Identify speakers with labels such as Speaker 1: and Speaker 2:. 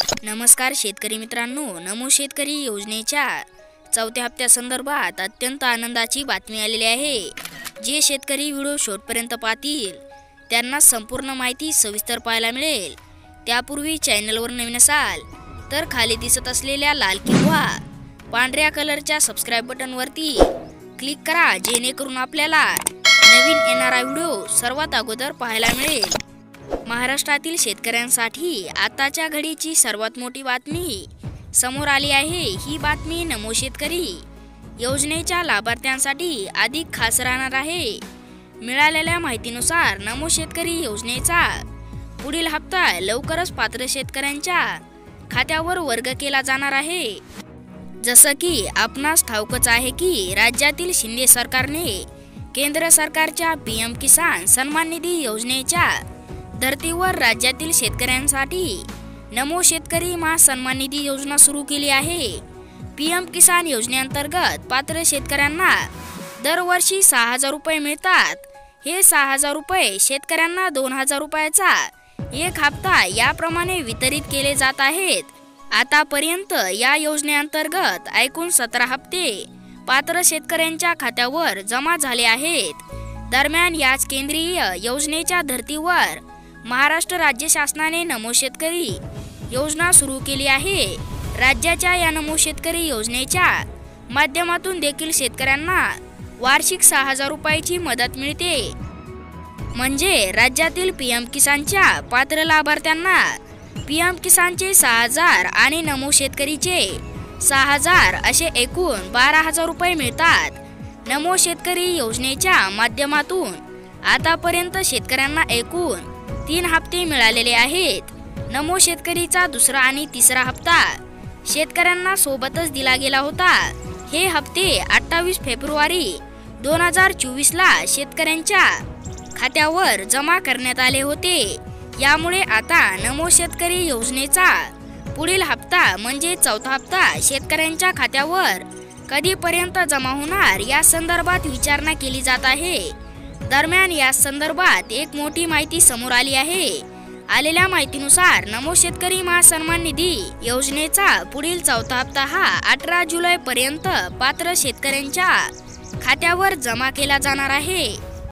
Speaker 1: नमस्कार शेतकरी मित्रांनो, नमो शेतकरी योजनेच्या चौथ्या हप्त्यासंदर्भात अत्यंत आनंदाची बातमी आलेली आहे। जे शेतकरी व्हिडिओ शेवटपर्यंत पाहतील त्यांना संपूर्ण माहिती सविस्तर पाहायला मिळेल। त्यापूर्वी चॅनलवर नवीन असाल तर खाली दिसत असलेल्या लाल किंवा पांढऱ्या कलरच्या सबस्क्राइब बटनवरती क्लिक करा, जेणेकरून आपल्याला नवीन येणारा व्हिडिओ सर्वात अगोदर पाहायला मिळेल। महाराष्ट्रातील शेतकऱ्यांसाठी आताच्या घडीची सर्वात मोठी बातमी समोर आली आहे। ही बातमी नमो शेतकरी योजनेच्या लाभार्थ्यांसाठी अधिक खास राहणार आहे। मिळालेल्या माहितीनुसार नमो शेतकरी योजनेचा पुढील हप्ता लवकरच पात्र शेतकऱ्यांच्या खात्यावर वर्ग केला जाणार आहे। जसं की आपणास ठाऊकच आहे की राज्यातील शिंदे सरकारने केंद्र सरकारच्या पीएम किसान सन्मान निधी योजनेच्या धर्तीवर राज्यातील शेतकऱ्यांसाठी नमो शेतकरी महासन्मान निधी योजना सुरू केली आहे। पीएम किसान योजनेअंतर्गत पात्र शेतकऱ्यांना दरवर्षी 6,000 रुपये मिळतात। हे 6,000 रुपये शेतकऱ्यांना 2,000 रुपयाचा एक हप्ता याप्रमाणे वितरित केले जात आहेत। आतापर्यंत या योजनेअंतर्गत एकूण 17 हप्ते पात्र शेतकऱ्यांच्या खात्यावर जमा झाले आहेत। दरम्यान याच केंद्रीय योजनेच्या धर्तीवर महाराष्ट्र राज्य शासनाने नमो शेतकरी योजना सुरू केली आहे। राज्याच्या या नमो शेतकरी योजनेच्या माध्यमातून देखील शेतकऱ्यांना वार्षिक 6,000 रुपयाची मदत मिळते। म्हणजे राज्यातील पीएम किसानच्या पात्र लाभार्थ्यांना पीएम किसानचे 6,000 आणि नमो शेतकरीचे 6,000 असे एकूण 12,000 रुपये मिळतात। नमो शेतकरी योजनेच्या माध्यमातून आतापर्यंत शेतकऱ्यांना एकूण 3 हप्ते मिळालेले आहेत। नमो शेतकरीचा दुसरा आणि तिसरा हप्ता शेतकऱ्यांना सोबतच दिला गेला होता। हे हप्ते 28 फेब्रुवारी 2024 ला शेतकऱ्यांच्या खात्यावर जमा करण्यात आले होते। यामुळे आता नमो शेतकरी योजनेचा पुढील हप्ता म्हणजे चौथा हप्ता शेतकऱ्यांच्या खात्यावर कधीपर्यंत जमा होणार या संदर्भात विचारणा केली जात आहे। दरम्यान या संदर्भात एक मोठी माहिती समोर आली आहे। आलेल्या माहितीनुसार नमो शेतकरी महासन्मान निधी योजनेचा पुढील चौथा हप्ता हा 18 जुलै पर्यंत पात्र शेतकऱ्यांच्या खात्यावर जमा केला जाणार आहे।